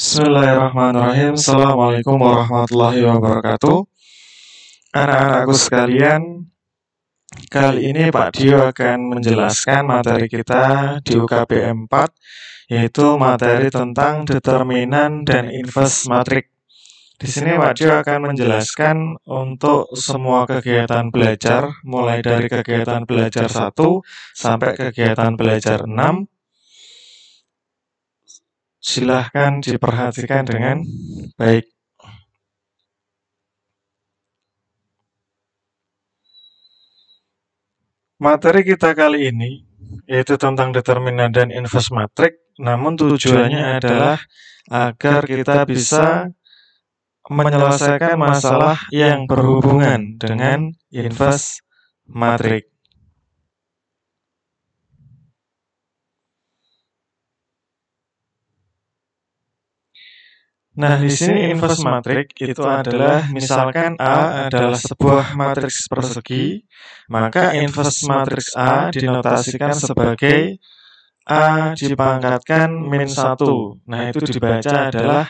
Bismillahirrahmanirrahim. Assalamualaikum warahmatullahi wabarakatuh. Anak-anakku sekalian, kali ini Pak Dio akan menjelaskan materi kita di UKBM 4, yaitu materi tentang determinan dan inverse matrik. Di sini Pak Dio akan menjelaskan untuk semua kegiatan belajar, mulai dari kegiatan belajar 1 sampai kegiatan belajar 6. Silahkan diperhatikan dengan baik. Materi kita kali ini yaitu tentang determinan dan inverse matrik, namun tujuannya adalah agar kita bisa menyelesaikan masalah yang berhubungan dengan inverse matrik. Nah, di sini inverse matrik itu adalah misalkan A adalah sebuah matriks persegi, maka inverse matriks A dinotasikan sebagai A dipangkatkan min 1. Nah, itu dibaca adalah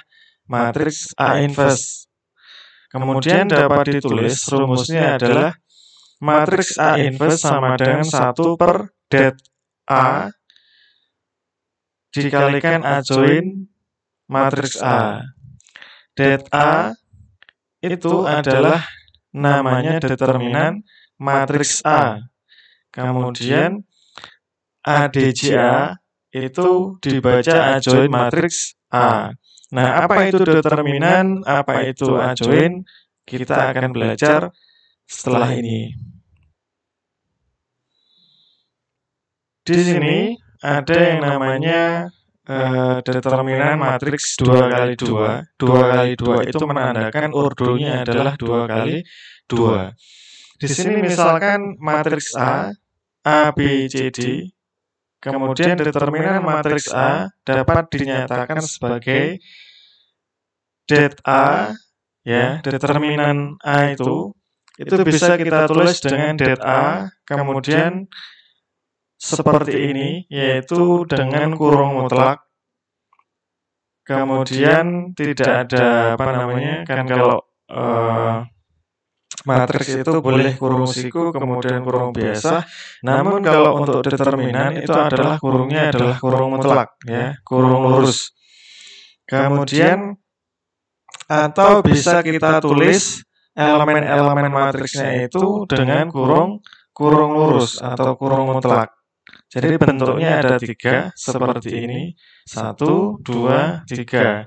matriks A inverse. Kemudian dapat ditulis rumusnya adalah matriks A inverse sama dengan 1 per det A dikalikan A join matriks A. Det A itu adalah namanya determinan matriks A. Kemudian ADJA itu dibaca A join matriks A. Nah, apa itu determinan, apa itu A join? Kita akan belajar setelah ini. Di sini ada yang namanya determinan matriks 2 kali 2. 2 kali 2 itu menandakan ordonya adalah 2 kali 2. Di sini misalkan matriks A, A, B, C, D. Kemudian determinan matriks A dapat dinyatakan sebagai det A, ya, determinan A itu bisa kita tulis dengan det A, kemudian seperti ini, yaitu dengan kurung mutlak. Kemudian tidak ada kan kalau matriks itu boleh kurung siku, kemudian kurung biasa. Namun kalau untuk determinan itu adalah kurungnya adalah kurung mutlak, ya, kurung lurus. Kemudian atau bisa kita tulis elemen-elemen matriksnya itu dengan kurung lurus atau kurung mutlak. Jadi bentuknya ada 3 seperti ini, 1, 2, 3.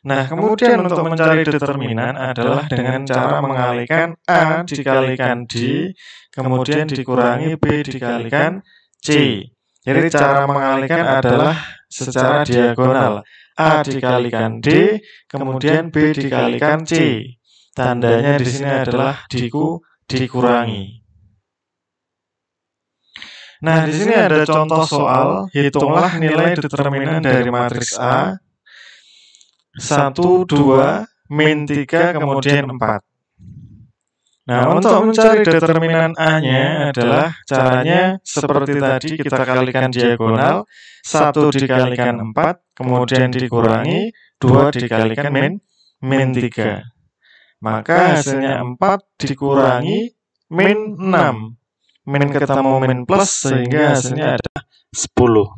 Nah, kemudian untuk mencari determinan adalah dengan cara mengalihkan A dikalikan D, kemudian dikurangi B dikalikan C. Jadi cara mengalihkan adalah secara diagonal. A dikalikan D, kemudian B dikalikan C. Tandanya di sini adalah dikurangi. Nah, di sini ada contoh soal, hitunglah nilai determinan dari matriks A 1, 2, min 3, kemudian 4. Nah, untuk mencari determinan A-nya adalah caranya seperti tadi, kita kalikan diagonal, 1 dikalikan 4, kemudian dikurangi, 2 dikalikan min 3. Maka hasilnya 4 dikurangi min 6. Min ketemu min plus sehingga hasilnya ada 10.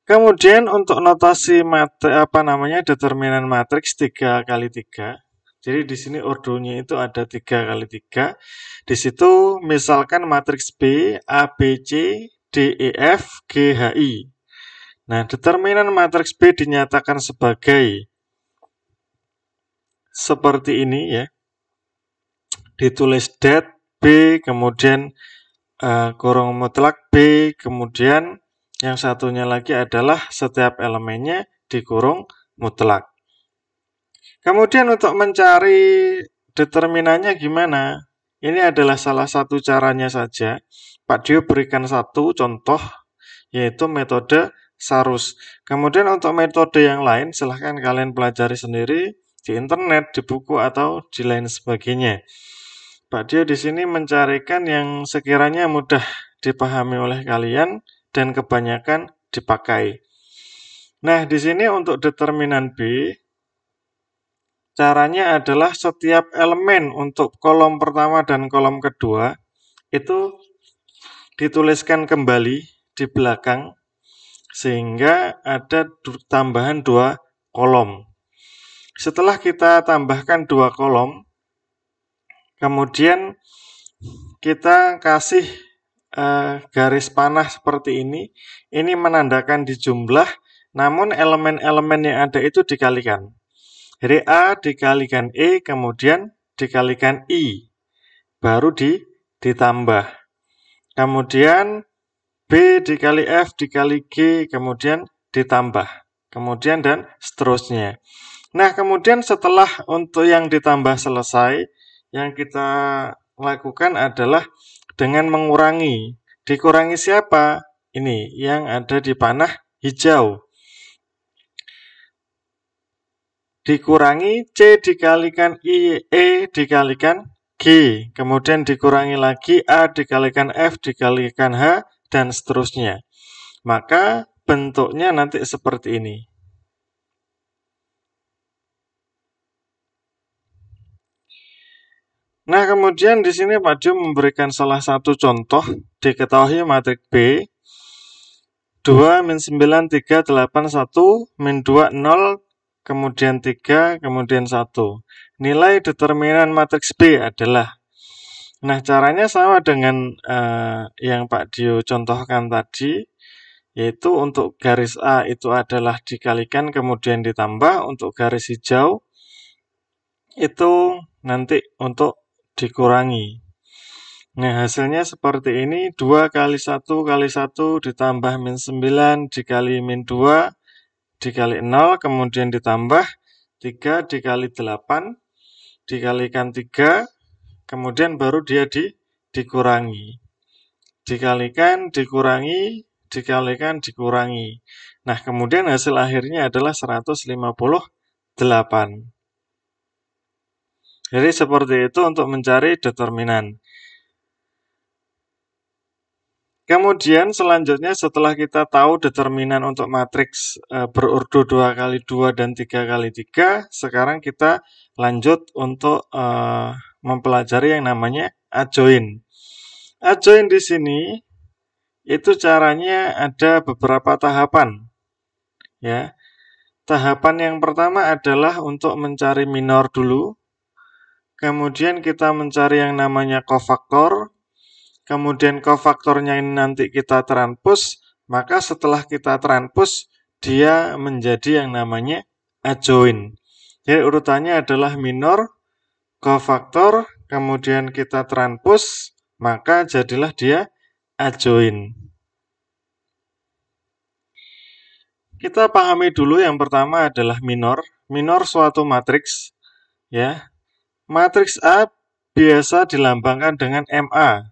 Kemudian untuk notasi determinan matriks 3 kali 3. Jadi di sini ordonya itu ada 3 kali 3. Di situ misalkan matriks B, A, B, C, D, E, F, G, H, I. Nah, determinan matriks B dinyatakan sebagai seperti ini, ya. Ditulis det B, kemudian kurung mutlak B, kemudian yang satunya lagi adalah setiap elemennya dikurung mutlak. Kemudian untuk mencari determinannya gimana? Ini adalah salah satu caranya saja. Pak Dio berikan satu contoh, yaitu metode Sarus. Kemudian untuk metode yang lain silahkan kalian pelajari sendiri di internet, di buku, atau di lain sebagainya. Pak Dio di sini mencarikan yang sekiranya mudah dipahami oleh kalian dan kebanyakan dipakai. Nah, di sini untuk determinan B, caranya adalah setiap elemen untuk kolom pertama dan kolom kedua itu dituliskan kembali di belakang sehingga ada tambahan 2 kolom. Setelah kita tambahkan 2 kolom, kemudian kita kasih garis panah seperti ini. Ini menandakan dijumlah, namun elemen-elemen yang ada itu dikalikan. Jadi A dikalikan E, kemudian dikalikan I, baru ditambah. Kemudian B dikali F dikali G, kemudian ditambah. Kemudian dan seterusnya. Nah, kemudian setelah untuk yang ditambah selesai, yang kita lakukan adalah dengan mengurangi. Dikurangi siapa? Ini yang ada di panah hijau. Dikurangi C dikalikan I, E dikalikan G. Kemudian dikurangi lagi A dikalikan F dikalikan H, dan seterusnya. Maka bentuknya nanti seperti ini. Nah, kemudian di sini Pak Dio memberikan salah satu contoh. Diketahui matriks B 2 min 9 3 8 1 min 2 0 kemudian 3 kemudian 1. Nilai determinan matriks B adalah. Nah, caranya sama dengan yang Pak Dio contohkan tadi, yaitu untuk garis A itu adalah dikalikan kemudian ditambah, untuk garis hijau itu nanti untuk dikurangi. Nah, hasilnya seperti ini. 2 kali 1 kali 1 ditambah min 9 dikali min 2 dikali 0, kemudian ditambah 3 dikali 8 dikalikan 3, kemudian baru dia dikurangi. Dikalikan, dikurangi, dikalikan, dikurangi. Nah, kemudian hasil akhirnya adalah 158. Jadi seperti itu untuk mencari determinan. Kemudian selanjutnya setelah kita tahu determinan untuk matriks berurut 2 kali 2 dan 3 kali 3, sekarang kita lanjut untuk mempelajari yang namanya adjoin. Adjoin di sini itu caranya ada beberapa tahapan. Ya. Tahapan yang pertama adalah untuk mencari minor dulu. Kemudian kita mencari yang namanya kofaktor. Kemudian kofaktornya ini nanti kita transpose, maka setelah kita transpose, dia menjadi yang namanya adjoin. Jadi urutannya adalah minor, kofaktor, kemudian kita transpose, maka jadilah dia adjoin. Kita pahami dulu yang pertama adalah minor. Minor suatu matriks, ya. Matriks A biasa dilambangkan dengan MA.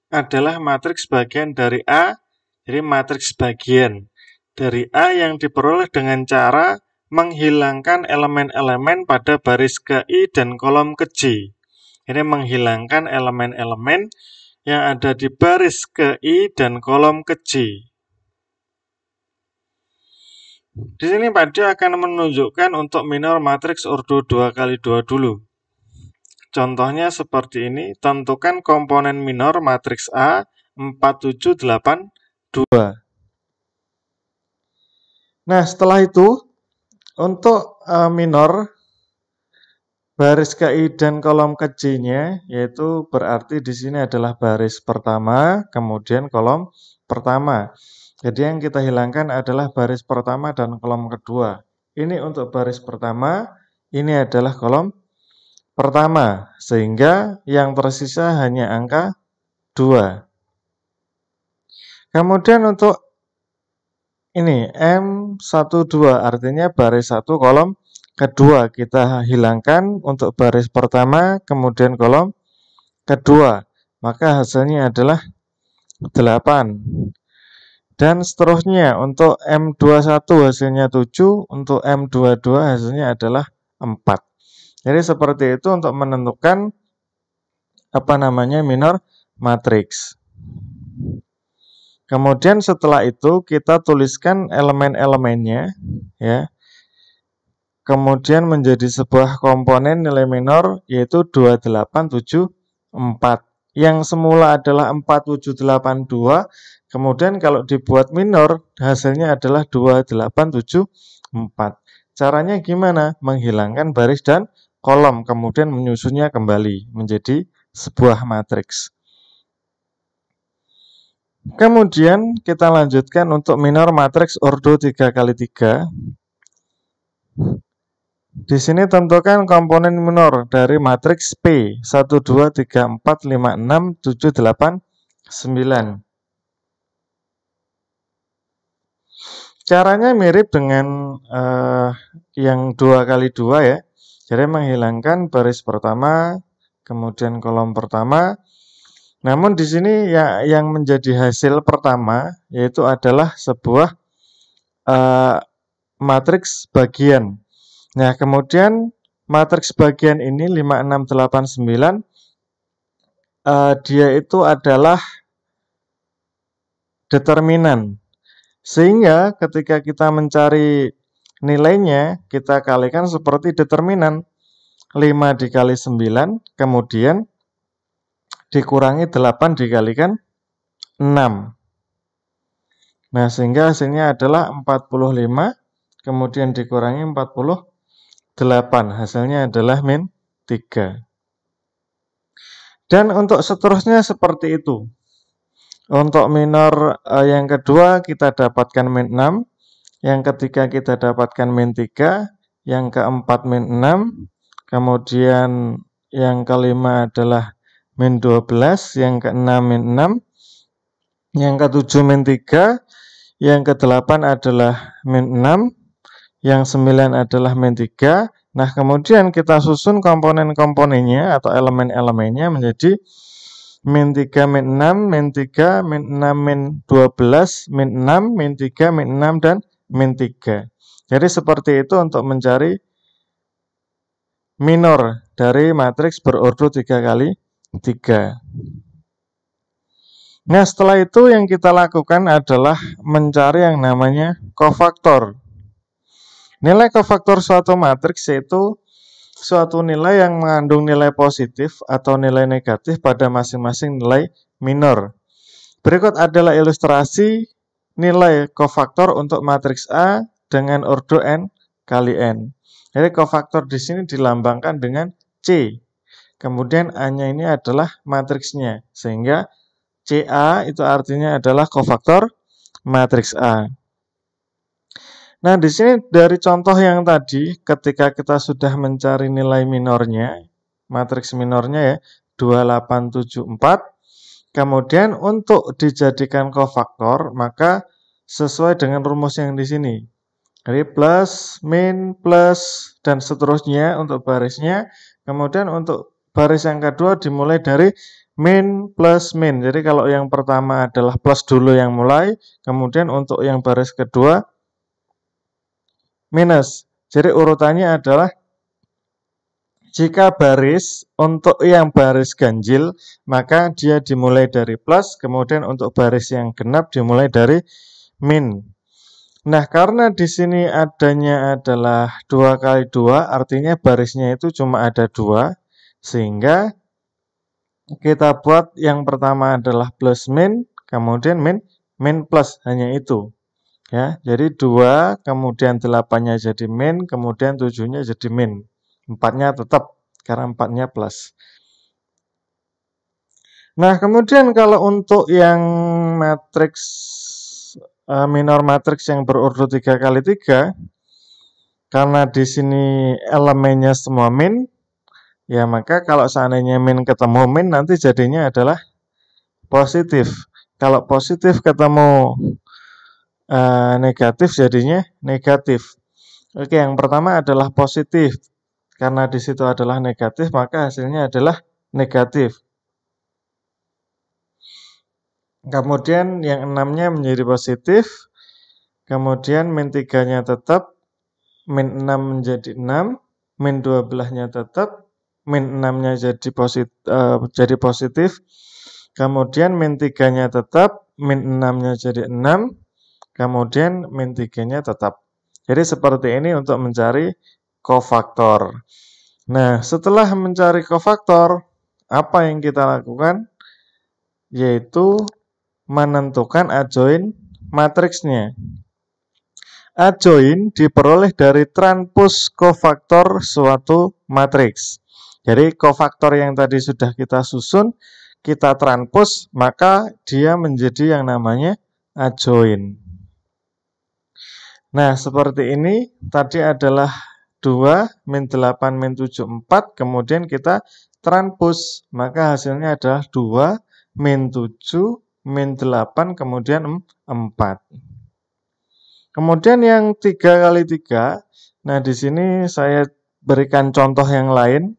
Adalah matriks bagian dari A, jadi matriks bagian dari A yang diperoleh dengan cara menghilangkan elemen-elemen pada baris ke I dan kolom ke J. Ini menghilangkan elemen-elemen yang ada di baris ke I dan kolom ke J. Di sini Pak Dio akan menunjukkan untuk minor matriks ordo 2 kali 2 dulu. Contohnya seperti ini, tentukan komponen minor matriks A 4, 7, 8, 2. Nah, setelah itu, untuk minor, baris KI dan kolom kecilnya, yaitu berarti di sini adalah baris pertama, kemudian kolom pertama. Jadi yang kita hilangkan adalah baris pertama dan kolom kedua. Ini untuk baris pertama, ini adalah kolom pertama, sehingga yang tersisa hanya angka 2. Kemudian untuk ini M12 artinya baris 1 kolom kedua kita hilangkan untuk baris pertama, kemudian kolom kedua. Maka hasilnya adalah 8. Dan seterusnya untuk M21 hasilnya 7, untuk M22 hasilnya adalah 4. Jadi seperti itu untuk menentukan minor matriks. Kemudian setelah itu kita tuliskan elemen-elemennya, ya. Kemudian menjadi sebuah komponen nilai minor yaitu 2874. Yang semula adalah 4782, kemudian kalau dibuat minor hasilnya adalah 2874. Caranya gimana? Menghilangkan baris dan kolom, kemudian menyusunnya kembali menjadi sebuah matriks. Kemudian kita lanjutkan untuk minor matriks ordo 3x3. Di sini tentukan komponen minor dari matriks P 1, 2, 3, 4, 5, 6, 7, 8, 9. Caranya mirip dengan yang 2x2 ya. Jadi menghilangkan baris pertama, kemudian kolom pertama. Namun di sini ya, yang menjadi hasil pertama yaitu adalah sebuah matriks bagian. Nah, kemudian matriks bagian ini 5, 6, 8, 9 dia itu adalah determinan. Sehingga ketika kita mencari nilainya, kita kalikan seperti determinan. 5 dikali 9, kemudian dikurangi 8 dikalikan 6. Nah, sehingga hasilnya adalah 45, kemudian dikurangi 48. Hasilnya adalah min 3. Dan untuk seterusnya seperti itu. Untuk minor yang kedua kita dapatkan min 6, yang ketiga kita dapatkan min 3, yang keempat min 6, kemudian yang kelima adalah min 12, yang keenam min 6, yang ketujuh min 3, yang kedelapan adalah min 6, yang 9 adalah min 3. Nah, kemudian kita susun komponen-komponennya atau elemen-elemennya menjadi min 3, min 6, min 3, min 6, min 12, min 6, min 3, min 6, dan min 3. Jadi seperti itu untuk mencari minor dari matriks berordo 3x3. Nah, setelah itu yang kita lakukan adalah mencari yang namanya kofaktor. Nilai kofaktor suatu matriks yaitu suatu nilai yang mengandung nilai positif atau nilai negatif pada masing-masing nilai minor. Berikut adalah ilustrasi nilai kofaktor untuk matriks A dengan ordo n kali n. Jadi kofaktor di sini dilambangkan dengan C. Kemudian A-nya ini adalah matriksnya, sehingga CA itu artinya adalah kofaktor matriks A. Nah, di sini dari contoh yang tadi, ketika kita sudah mencari nilai minornya, matriks minornya ya, 2874, kemudian untuk dijadikan kofaktor, maka sesuai dengan rumus yang di sini. Jadi plus, min, plus, dan seterusnya untuk barisnya. Kemudian untuk baris yang kedua dimulai dari min plus min. Jadi kalau yang pertama adalah plus dulu yang mulai, kemudian untuk yang baris kedua minus. Jadi urutannya adalah jika baris untuk yang baris ganjil, maka dia dimulai dari plus, kemudian untuk baris yang genap dimulai dari min. Nah, karena di sini adanya adalah 2x2, artinya barisnya itu cuma ada 2, sehingga kita buat yang pertama adalah plus min, kemudian min plus, hanya itu. Ya, jadi 2, kemudian 8-nya jadi min, kemudian 7-nya jadi min. 4-nya tetap, karena 4-nya plus. Nah, kemudian kalau untuk yang matriks minor matriks yang berordo 3x3, karena di sini elemennya semua min, ya maka kalau seandainya min ketemu min, nanti jadinya adalah positif. Kalau positif ketemu negatif, jadinya negatif. Oke, yang pertama adalah positif. Karena di situ adalah negatif, maka hasilnya adalah negatif. Kemudian yang 6-nya menjadi positif. Kemudian min 3-nya tetap. Min 6 menjadi 6. Min 12-nya tetap. Min 6-nya jadi positif. Kemudian min 3-nya tetap, min 6-nya jadi 6, kemudian min 3-nya tetap. Jadi seperti ini untuk mencari kofaktor. Nah, setelah mencari kofaktor, apa yang kita lakukan? Yaitu menentukan adjoin matriksnya. Adjoin diperoleh dari transpos kofaktor suatu matriks. Jadi kofaktor yang tadi sudah kita susun, kita transpos, maka dia menjadi yang namanya adjoin. Nah, seperti ini tadi adalah 2, min 8, min 7, 4. Kemudian kita transpos, maka hasilnya adalah 2, min 7, min 8, kemudian 4. Kemudian yang 3 kali 3, nah di sini saya berikan contoh yang lain.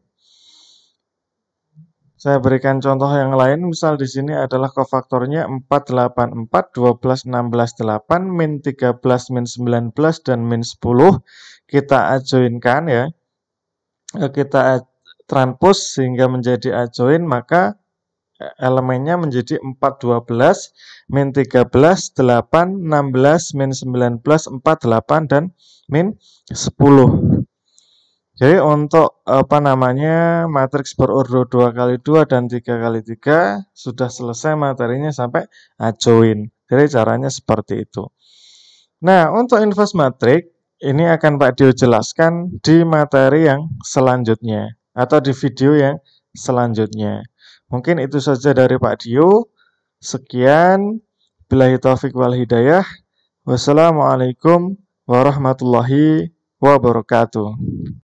Misal di sini adalah kofaktornya 4, 8, 4, 12, 16, 8, min 13, min 19, dan min 10. Kita adjoinkan ya. Kita transpos sehingga menjadi adjoin, maka elemennya menjadi 4, 12, min 13, 8, 16, min 19, 4, 8, dan min 10. Jadi untuk matriks berordo 2 kali 2 dan 3 kali 3 sudah selesai materinya sampai adjoin. Jadi caranya seperti itu. Nah, untuk inverse matrix ini akan Pak Dio jelaskan di materi yang selanjutnya atau di video yang selanjutnya. Mungkin itu saja dari Pak Dio. Sekian. Billahi taufiq wal hidayah. Wassalamualaikum warahmatullahi wabarakatuh.